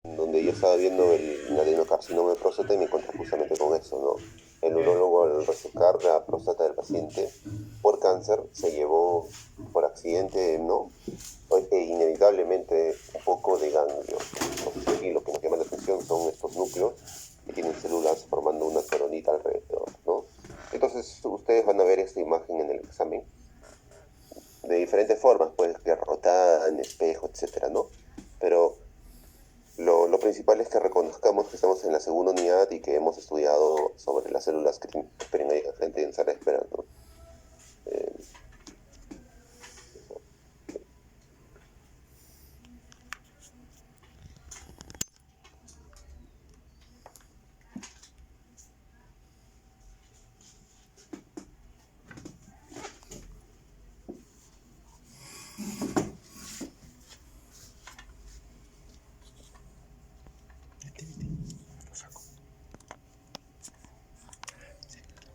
donde yo estaba viendo el adenocarcinoma de próstata y me encontré justamente con eso, ¿no? El urólogo al resecar la próstata del paciente por cáncer se llevó por accidente, ¿no? Inevitablemente un poco de ganglio. Entonces aquí lo que nos llama la atención son estos núcleos que tienen células formando una coronita alrededor, ¿no? Entonces ustedes van a ver esta imagen en el examen de diferentes formas, pues que rotada, en espejo, etcétera, ¿no? Pero lo principal es que reconozcamos que estamos en la segunda unidad y que hemos estudiado sobre las células que esperen ahí gente en sala de espera, ¿no? Eh,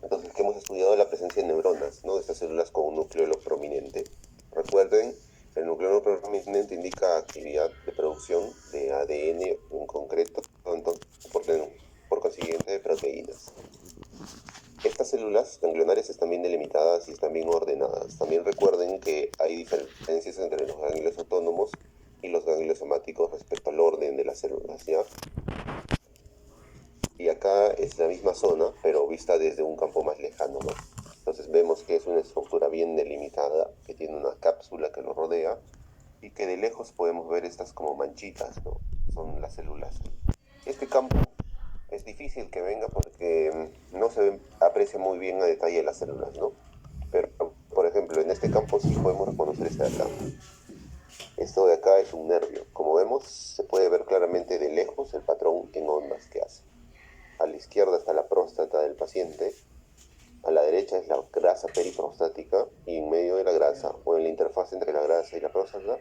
entonces, que hemos estudiado la presencia de neuronas, ¿no? De estas células con un núcleo prominente. Recuerden, el núcleo prominente indica actividad de producción de ADN en concreto, entonces, por consiguiente, de proteínas. Estas células ganglionares están bien delimitadas y están bien ordenadas. También recuerden que hay diferencias entre los ganglios autónomos y los ganglios somáticos respecto al orden de las células, ¿ya? Y acá es la misma zona, pero vista desde un campo más lejano, ¿no? Entonces vemos que es una estructura bien delimitada, que tiene una cápsula que lo rodea y que de lejos podemos ver estas como manchitas, ¿no? Son las células. Este campo es difícil que venga porque no se aprecia muy bien a detalle las células, ¿no? Pero, por ejemplo, en este campo sí podemos reconocer este de acá. Esto de acá es un nervio. Como vemos, se puede ver claramente de lejos el patrón en ondas que hace. A la izquierda está la próstata del paciente, a la derecha es la grasa periprostática y en medio de la grasa, o en la interfaz entre la grasa y la próstata,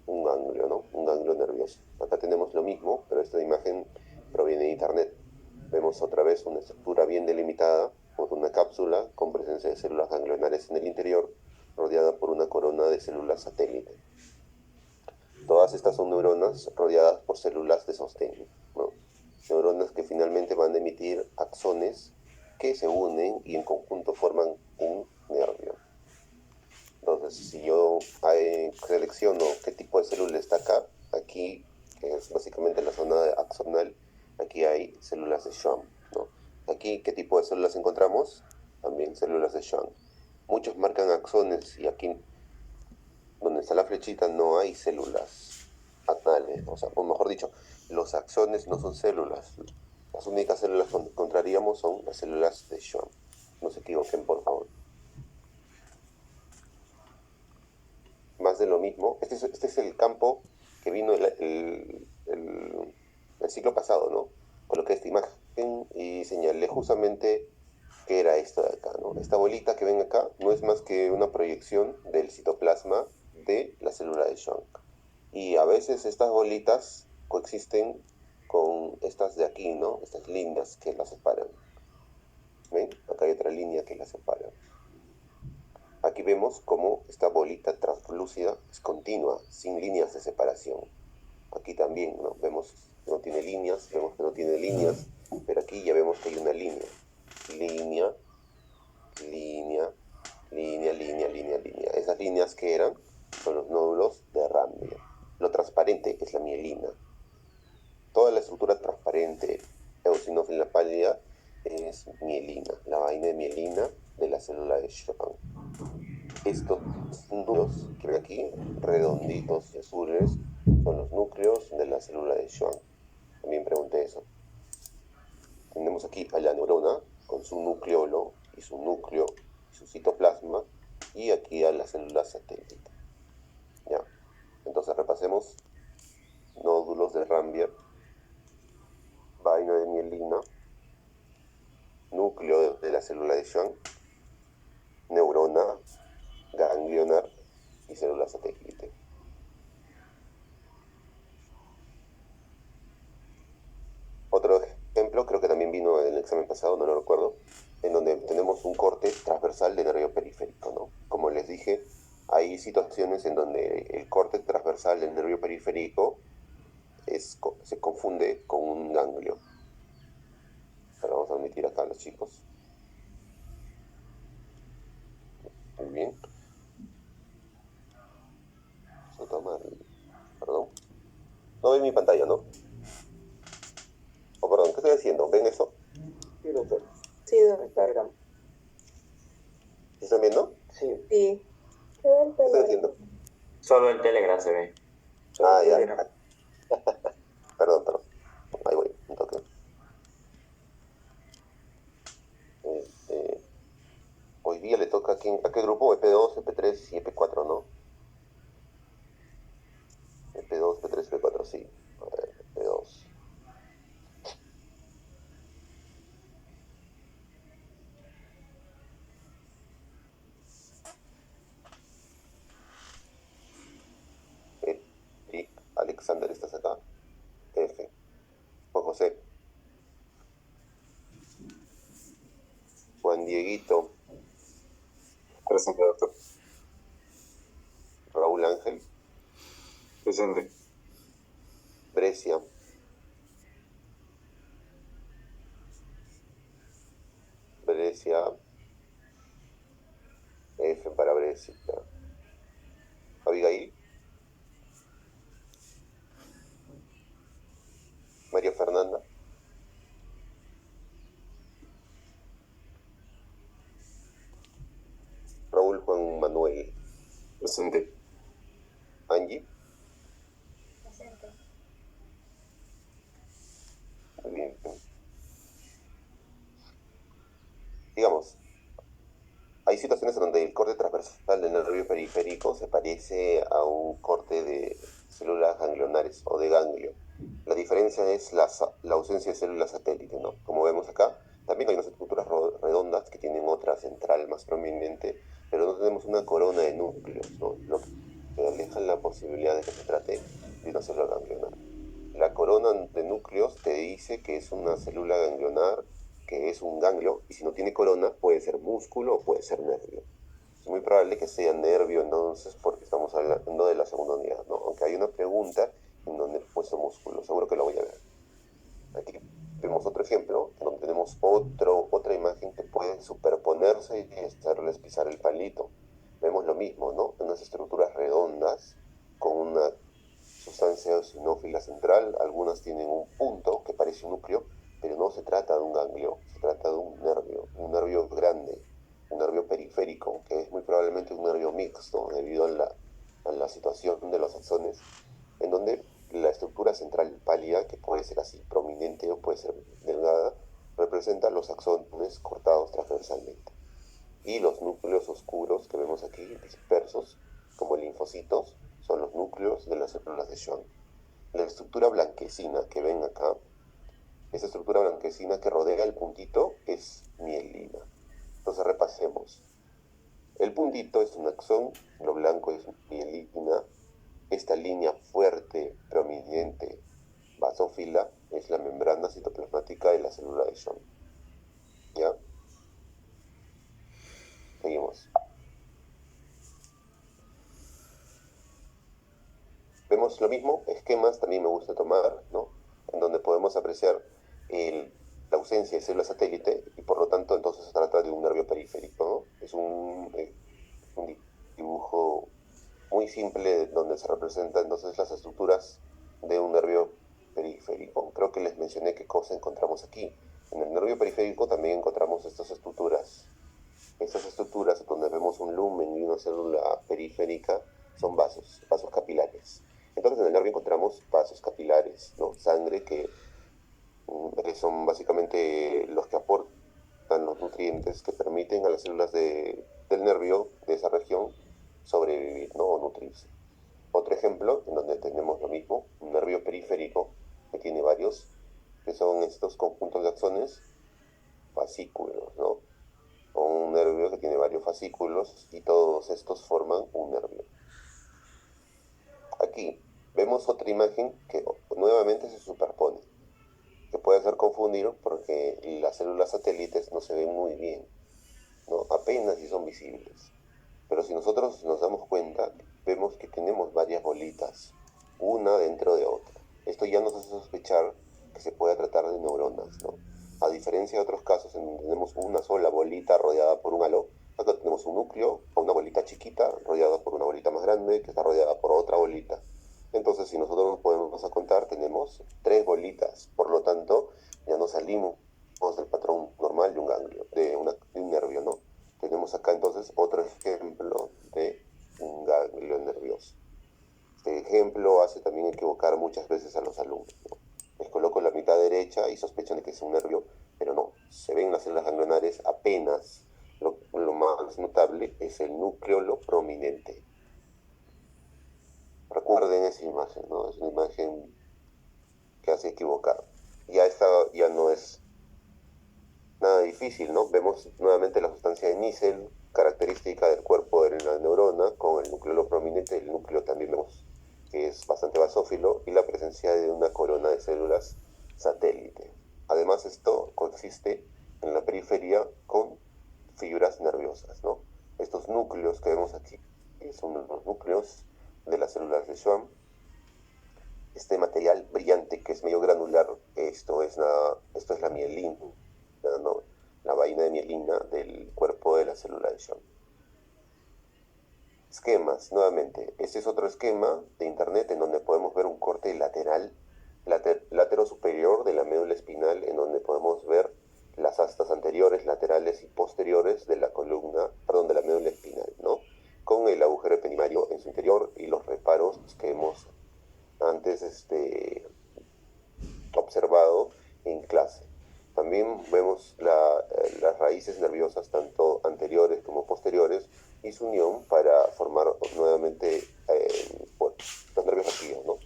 un ganglio, ¿no? Un ganglio nervioso. Acá tenemos lo mismo, pero esta imagen proviene de internet. Vemos otra vez una estructura bien delimitada por una cápsula con presencia de células ganglionares en el interior, rodeada por una corona de células satélite. Todas estas son neuronas rodeadas por células de sostén, ¿no? Neuronas que finalmente van a emitir axones que se unen y en conjunto forman un nervio. Entonces, si yo selecciono qué tipo de célula está acá, aquí, que es básicamente la zona axonal, aquí hay células de Schwann, ¿no? Aquí, ¿qué tipo de células encontramos? También células de Schwann. Muchos marcan axones y aquí, donde está la flechita, no hay células axonales. O sea, o mejor dicho, los axones no son células. Las únicas células que encontraríamos son las células de Schwann. No se equivoquen, por favor. Más de lo mismo. Este es el campo que vino el ciclo pasado, ¿no? Coloqué esta imagen y señalé justamente qué era esto de acá, ¿no? Esta bolita que ven acá no es más que una proyección del citoplasma de la célula de Schwann. Y a veces estas bolitas coexisten con estas de aquí, ¿no? Estas líneas que las separan. ¿Ven? Acá hay otra línea que las separa. Aquí vemos cómo esta bolita translúcida es continua, sin líneas de separación. Aquí también, ¿no? Vemos que no tiene líneas, vemos que no tiene líneas, pero aquí ya vemos que hay una línea. Línea, línea, línea, línea, línea, línea. Esas líneas que eran son los nódulos de Rambier. Lo transparente es la mielina. Toda la estructura transparente, eosinófila pálida, es mielina, la vaina de mielina de la célula de Schwann. Estos núcleos que ven aquí, redonditos y azules, son los núcleos de la célula de Schwann. También pregunté eso. Tenemos aquí a la neurona con su nucleolo y su núcleo y su citoplasma, y aquí a la célula satélite. ¿Ya? Entonces repasemos: nódulos de Rambier, vaina de mielina, núcleo de la célula de Schwann, neurona, ganglionar y célula satélite. Otro ejemplo, creo que también vino en el examen pasado, no lo recuerdo, en donde tenemos un corte transversal de nervio periférico, ¿no? Como les dije, hay situaciones en donde el corte transversal del nervio periférico se confunde confunde con un ganglio. Ahora vamos a omitir acá a los chicos. Muy bien. Se toma perdón. No ven mi pantalla, ¿no? Oh, perdón, ¿qué estoy haciendo? ¿Ven eso? Sí, doctor. Sí, doctor. ¿Sí están viendo? Sí. Sí. ¿Qué estoy haciendo? Solo el Telegram se ve. Solo Ya. Telegram. Perdón. Ahí voy, un toque. Este, hoy día le toca a qué grupo, EP2, EP3 y EP4, ¿no? EP2, EP3, EP4, sí. A ver, EP2. Eric, Alexander, ¿estás acá? F. Juan José. Juan Dieguito. Presente, doctor. Raúl Ángel. Presente. Brescia. Brescia. F para Brescia. Abigail. María Fernanda. Raúl Juan Manuel. Presente. Angie. Presente. Muy bien. Digamos, hay situaciones en donde el corte transversal del nervio periférico se parece a un corte de células ganglionares o de ganglio. La diferencia es la ausencia de células satélite, ¿no? Como vemos acá, también hay unas estructuras redondas que tienen otra central más prominente, pero no tenemos una corona de núcleos, ¿no? Lo que aleja la posibilidad de que se trate de una célula ganglionar. La corona de núcleos te dice que es una célula ganglionar, que es un ganglio, y si no tiene corona puede ser músculo o puede ser nervio. Es muy probable que sea nervio entonces porque estamos hablando de la segunda unidad, ¿no? Aunque hay una pregunta en donde he puesto músculo, seguro que lo voy a ver. Aquí vemos otro ejemplo, donde tenemos otra imagen que puede superponerse y hacerles pisar el palito. Vemos lo mismo, ¿no? Unas estructuras redondas con una sustancia eosinófila central, algunas tienen un punto que parece un núcleo, pero no se trata de un ganglio, se trata de un nervio grande, un nervio periférico, que es muy probablemente un nervio mixto, debido a la situación de los axones, en donde la estructura central pálida, que puede ser así prominente o puede ser delgada, representa los axones cortados transversalmente. Y los núcleos oscuros que vemos aquí, dispersos, como linfocitos, son los núcleos de las células de Schwann. La estructura blanquecina que ven acá, esa estructura blanquecina que rodea el puntito, es mielina. Entonces repasemos. El puntito es un axón, lo blanco es mielina. Esta línea fuerte, prominente, basófila, es la membrana citoplasmática de la célula de Schwann. ¿Ya? Seguimos. Vemos lo mismo, esquemas también me gusta tomar, ¿no? En donde podemos apreciar la ausencia de células satélite y por lo tanto entonces se trata de un nervio periférico, ¿no? Es un dibujo muy simple donde se representan entonces las estructuras de un nervio periférico. Creo que les mencioné qué cosa encontramos aquí. En el nervio periférico también encontramos estas estructuras. Estas estructuras donde vemos un lumen y una célula periférica son vasos capilares. Entonces en el nervio encontramos vasos capilares, ¿no? Sangre que son básicamente los que aportan los nutrientes que permiten a las células del nervio de esa región sobrevivir, ¿no? O nutrirse. Otro ejemplo en donde tenemos lo mismo, un nervio periférico que tiene varios, que son estos conjuntos de axones, fascículos, ¿no? O un nervio que tiene varios fascículos y todos estos forman un nervio. Aquí vemos otra imagen que nuevamente se superpone, que puede hacer confundir porque las células satélites no se ven muy bien, ¿no? Apenas si son visibles. Pero si nosotros nos damos cuenta, vemos que tenemos varias bolitas, una dentro de otra. Esto ya nos hace sospechar que se puede tratar de neuronas, ¿no? A diferencia de otros casos en donde tenemos una sola bolita rodeada por un halo, acá tenemos un núcleo o una bolita chiquita rodeada por una bolita más grande que está rodeada por otra bolita. Entonces, si nosotros nos podemos a contar, tenemos tres bolitas. Por lo tanto, ya no salimos del patrón normal de un ganglio, de un nervio, ¿no? Tenemos acá entonces otro ejemplo de un ganglio nervioso. Este ejemplo hace también equivocar muchas veces a los alumnos, ¿no? Les coloco la mitad derecha y sospechan de que es un nervio, pero no, se ven las células ganglionares apenas. Lo más notable es el núcleo prominente. Recuerden esa imagen, ¿no? Es una imagen que hace equivocar. Ya esta ya no es nada difícil, ¿no? Vemos nuevamente la sustancia de Nissen, característica del cuerpo de la neurona, con el núcleo prominente. El núcleo también vemos que es bastante basófilo, y la presencia de una corona de células satélite. Además, esto consiste en la periferia con fibras nerviosas, ¿no? Estos núcleos que vemos aquí son los núcleos de las células de Schwann. Este material brillante que es medio granular, esto es la mielina, ¿no? La vaina de mielina del cuerpo de la célula de Schwann. Esquemas, nuevamente, este es otro esquema de internet en donde podemos ver un corte lateral, latero superior de la médula espinal, en donde podemos ver las astas anteriores, laterales y posteriores de la columna, perdón, de la médula espinal, ¿no? Con el agujero epenimario en su interior y los reparos que hemos antes observado en clase. También vemos las raíces nerviosas, tanto anteriores como posteriores, y su unión para formar nuevamente los nervios activos, ¿no?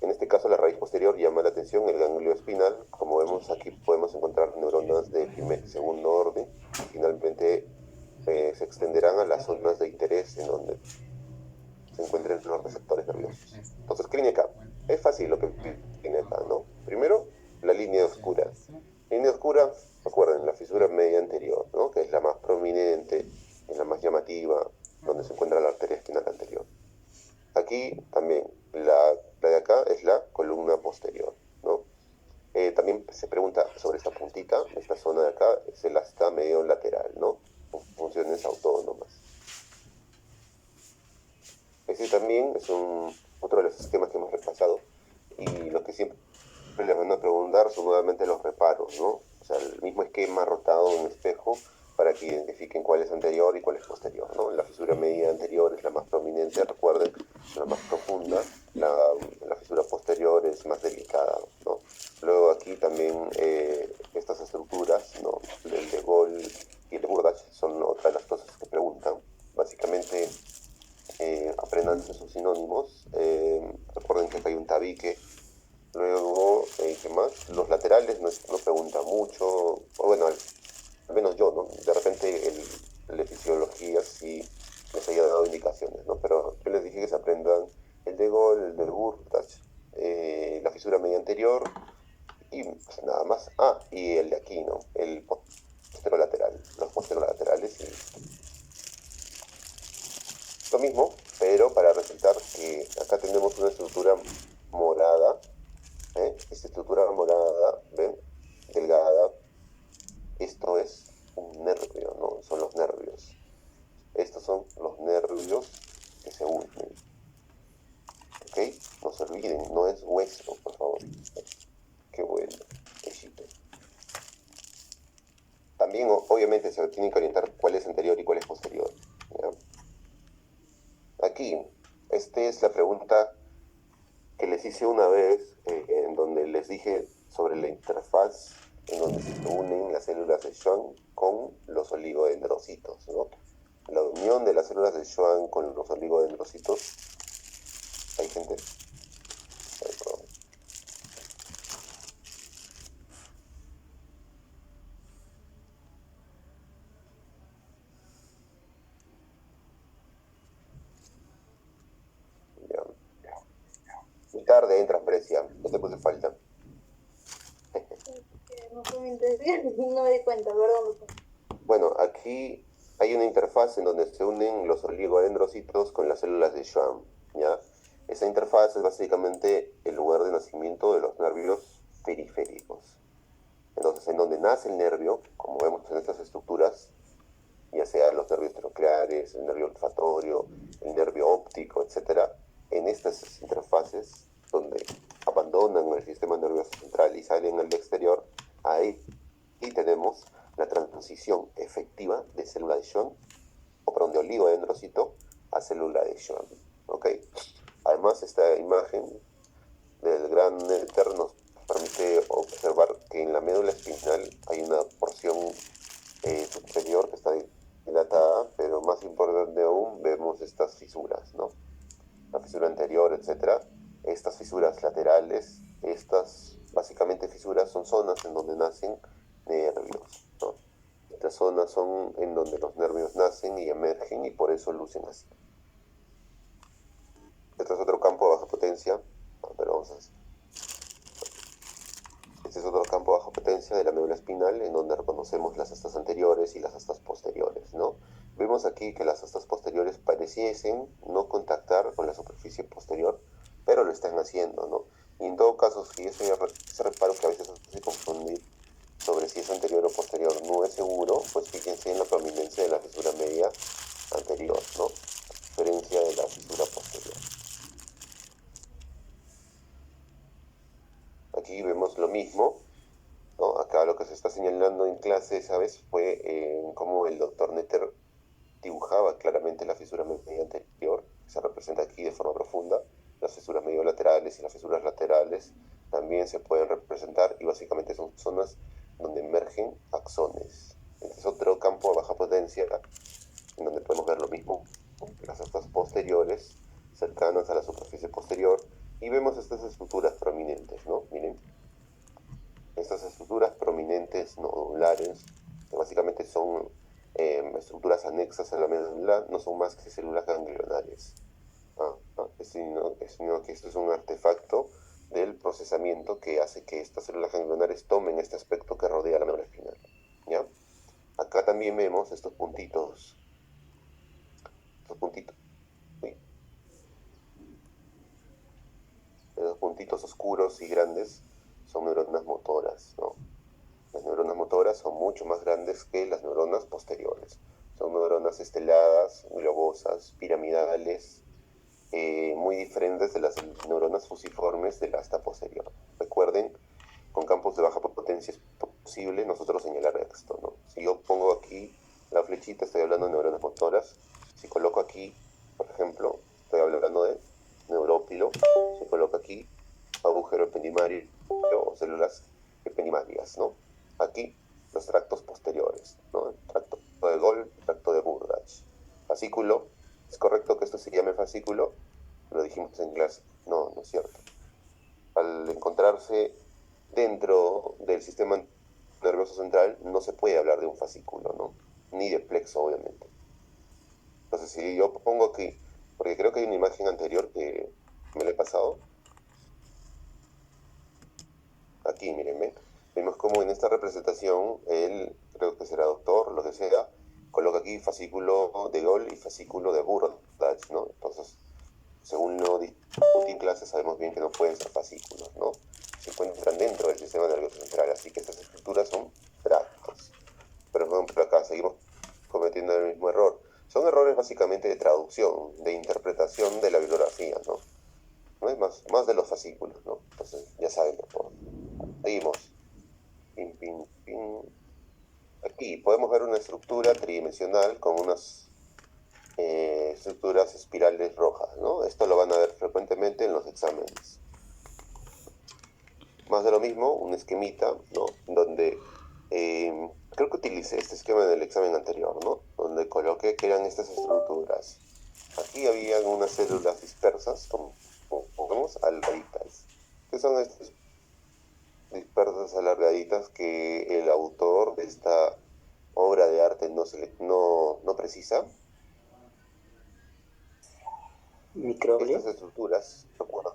En este caso, la raíz posterior llama la atención, el ganglio espinal. Como vemos aquí, podemos encontrar neuronas de primer y segundo orden. Finalmente, se extenderán a las zonas de interés en donde se encuentran los receptores nerviosos. Entonces, ¿qué viene acá? Es fácil lo que viene acá, ¿no? Primero, la línea oscura. Línea oscura, recuerden, la fisura media anterior, ¿no? Que es la más prominente, es la más llamativa, donde se encuentra la arteria espinal anterior. Aquí también, la de acá es la columna posterior, ¿no? También se pregunta sobre esta puntita, esta zona de acá, es el asta medio lateral, ¿no? Funciones autónomas. Ese también es otro de los esquemas que hemos repasado, y lo que siempre les van a preguntar son nuevamente los reparos, ¿no? O sea, el mismo esquema rotado en un espejo para que identifiquen cuál es anterior y cuál es posterior, ¿no? La fisura media anterior es la más prominente, recuerden, la más profunda. La fisura posterior es más delicada, ¿no? Luego aquí también estas estructuras, ¿no? El de Gol y el de Burdach son otra de las cosas que preguntan. Básicamente, aprendanse sus sinónimos. Recuerden que acá hay un tabique. Luego, ¿qué más? Los laterales no preguntan mucho, o bueno, al menos yo, ¿no? De repente el de fisiología sí les haya dado indicaciones, ¿no? Pero yo les dije que se aprendan el de Gol, el del Burdach, la fisura media anterior, y pues nada más. Ah, y el de aquí, ¿no? El posterolateral, los posterolaterales, y lo mismo, pero para resaltar que acá tenemos una estructura morada. Esta estructura morada, ¿ven? Delgada. Esto es un nervio, ¿no? Son los nervios. Estos son los nervios que se unen. ¿Ok? No se olviden, no es hueso, por favor. Qué bueno. Besito. También, obviamente, se tienen que orientar cuál es anterior y cuál es posterior, ¿ya? Aquí, esta es la pregunta que les hice una vez, en donde les dije sobre la interfaz en donde se unen las células de Schwann con los oligodendrocitos, ¿no? La unión de las células de Schwann con los oligodendrocitos. ¿Hay gente? Ay, perdón. Ya. Muy tarde entras, Precia. No te puse falta. No fue mi intención, no me di cuenta, perdón. Bueno, aquí hay una interfaz en donde se unen los oligodendrocitos con las células de Schwann, ¿ya? Esa interfaz es básicamente el lugar de nacimiento de los nervios periféricos. Entonces, en donde nace el nervio, como vemos en estas estructuras, ya sea los nervios trocleares, el nervio olfatorio, el nervio óptico, etcétera, en estas interfaces donde abandonan el sistema nervioso central y salen al exterior, ahí tenemos la transición efectiva de célula de Schwann, o perdón, de oligodendrocito a célula de Schwann, ¿ok? Además, esta imagen del gran éter nos permite observar que en la médula espinal hay una porción superior que está dilatada, pero más importante aún, vemos estas fisuras, ¿no? La fisura anterior, etcétera. Estas fisuras laterales, estas básicamente fisuras son zonas en donde nacen nervios, ¿no? Estas zonas son en donde los nervios nacen y emergen y por eso lucen así. Este es otro campo de baja potencia, pero vamos a hacer. Este es otro campo de baja potencia de la médula espinal en donde reconocemos las astas anteriores y las astas posteriores, ¿no? Vemos aquí que las astas posteriores pareciesen no contactar con la superficie posterior, pero lo están haciendo, ¿no? Y en todo caso, si ese reparo que a veces se confundir sobre si es anterior o posterior no es seguro, pues fíjense en la prominencia de la fisura media anterior, ¿no? A diferencia de la fisura posterior. Aquí vemos lo mismo, ¿no? Acá lo que se está señalando en clase esa vez fue cómo el doctor Netter dibujaba claramente la fisura media anterior, que se representa aquí de forma profunda. Las fisuras medio laterales y las fisuras laterales también se pueden representar y básicamente son zonas donde emergen axones. Este es otro campo de baja potencia en donde podemos ver lo mismo, las astas posteriores cercanas a la superficie posterior y vemos estas estructuras prominentes, ¿no? Miren, estas estructuras prominentes nodulares, que básicamente son estructuras anexas a la médula, no son más que células ganglionares, sino que esto es un artefacto del procesamiento que hace que estas células ganglionares tomen este aspecto que rodea la médula espinal, ¿ya? Acá también vemos estos puntitos, ¿sí? Los puntitos oscuros y grandes son neuronas motoras, ¿no? Las neuronas motoras son mucho más grandes que las neuronas posteriores. Son neuronas esteladas, globosas, piramidales, muy diferentes de las neuronas fusiformes de la asta posterior. Recuerden, con campos de baja potencia es posible nosotros señalar esto, ¿no? Si yo pongo aquí la flechita, estoy hablando de neuronas motoras. Si coloco aquí, por ejemplo, estoy hablando de neurópilo. Si coloco aquí, agujero ependimario o células ependimarias, ¿no? Aquí, los tractos posteriores, ¿no? El tracto de Golgi, el tracto de Burdach. Fascículo, ¿es correcto que esto se llame fascículo? Lo dijimos en clase. No, no es cierto. Al encontrarse dentro del sistema nervioso central, no se puede hablar de un fascículo, ¿no? Ni de plexo, obviamente. Entonces, si yo pongo aquí, porque creo que hay una imagen anterior que me la he pasado. Aquí, mírenme. Vemos como en esta representación, él, creo que será doctor, lo que sea, coloca aquí fascículo de Golgi y fascículo de Burdach, ¿no? Entonces, según lo discutí en clase, sabemos bien que no pueden ser fascículos, ¿no? Se encuentran dentro del sistema nervioso central, así que estas estructuras son tractos. Pero por ejemplo acá seguimos cometiendo el mismo error. Son errores básicamente de traducción, de interpretación de la bibliografía, ¿no? No es más de los fascículos, ¿no? Entonces ya saben, por seguimos. Pin, pin, pin. Aquí podemos ver una estructura tridimensional con unas estructuras espirales rojas, ¿no? Esto lo van a ver frecuentemente en los exámenes. Más de lo mismo, un esquemita, ¿no? Donde creo que utilicé este esquema en el examen anterior, ¿no? Donde coloqué que eran estas estructuras. Aquí habían unas células dispersas, como vemos, alargaditas. ¿Qué son estas dispersas alargaditas que el autor de esta obra de arte no precisa? ¿Microbio? Estas estructuras, ¿recuerdan?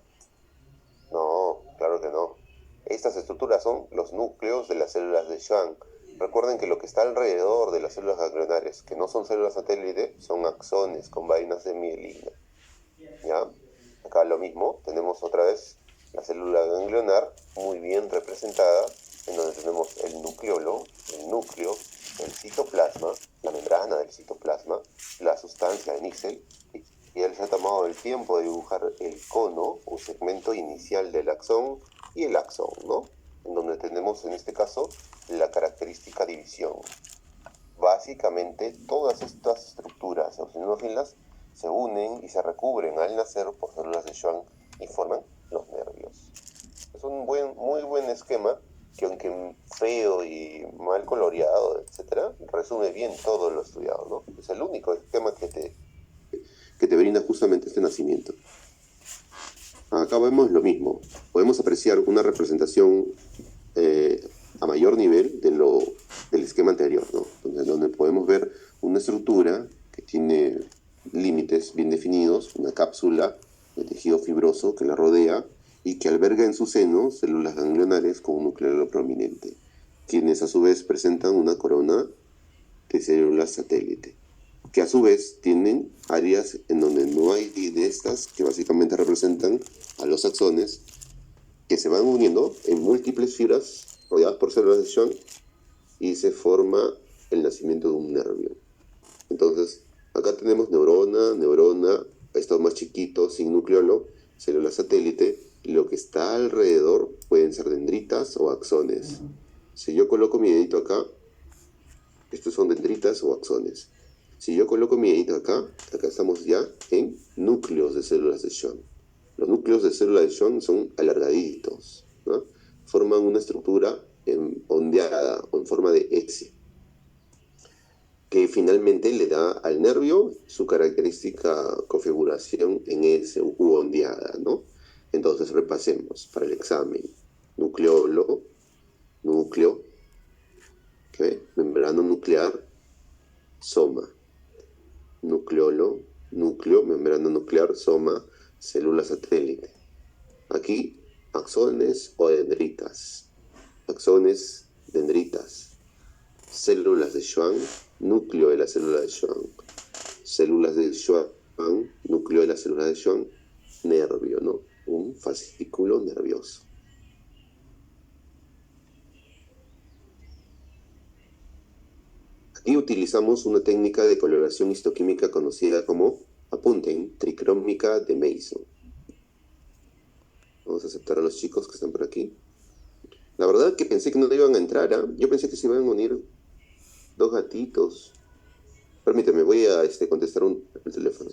No, claro que no. Estas estructuras son los núcleos de las células de Schwann. Recuerden que lo que está alrededor de las células ganglionares, que no son células satélite, son axones con vainas de mielina. ¿Ya? Acá lo mismo, tenemos otra vez la célula ganglionar muy bien representada, en donde tenemos el nucleolo, el núcleo, el citoplasma, la membrana del citoplasma, la sustancia de Nixel, y él se ha tomado el tiempo de dibujar el cono o segmento inicial del axón y el axón, ¿no? En donde tenemos en este caso la característica división. Básicamente todas estas estructuras eosinófilas se unen y se recubren al nacer por células de Schwann y forman los nervios. Es un muy buen esquema que, aunque feo y mal coloreado, etcétera, resume bien todo lo estudiado, ¿no? Es el único esquema que te brinda justamente este nacimiento. Acá vemos lo mismo. Podemos apreciar una representación a mayor nivel del esquema anterior, ¿no? Donde podemos ver una estructura que tiene límites bien definidos, una cápsula de tejido fibroso que la rodea y que alberga en su seno células ganglionares con un núcleo prominente, quienes a su vez presentan una corona de células satélite, que a su vez tienen áreas en donde no hay de estas, que básicamente representan a los axones, que se van uniendo en múltiples fibras rodeadas por células de Schwann y se forma el nacimiento de un nervio. Entonces, acá tenemos neurona, esto más chiquito, sin nucleolo, célula satélite, y lo que está alrededor pueden ser dendritas o axones. Si yo coloco mi dedito acá, estos son dendritas o axones. Si yo coloco mi dedito acá estamos ya en núcleos de células de Schwann. Los núcleos de células de Schwann son alargaditos, ¿no? Forman una estructura ondeada o en forma de S, que finalmente le da al nervio su característica configuración en S u ondeada, ¿no? Entonces repasemos para el examen. Nucleolo, núcleo, ¿okay? Membrana nuclear, soma. Nucleolo, núcleo, membrana nuclear, soma, célula satélite. Aquí, axones o dendritas. Axones, dendritas. Células de Schwann, núcleo de la célula de Schwann. Células de Schwann, núcleo de la célula de Schwann, nervio, ¿no? Un fascículo nervioso. Aquí utilizamos una técnica de coloración histoquímica conocida como, apunten, tricrómica de Mason. Vamos a aceptar a los chicos que están por aquí. La verdad que pensé que no iban a entrar, ¿eh? Yo pensé que se iban a unir dos gatitos. Permíteme, voy a contestar el teléfono.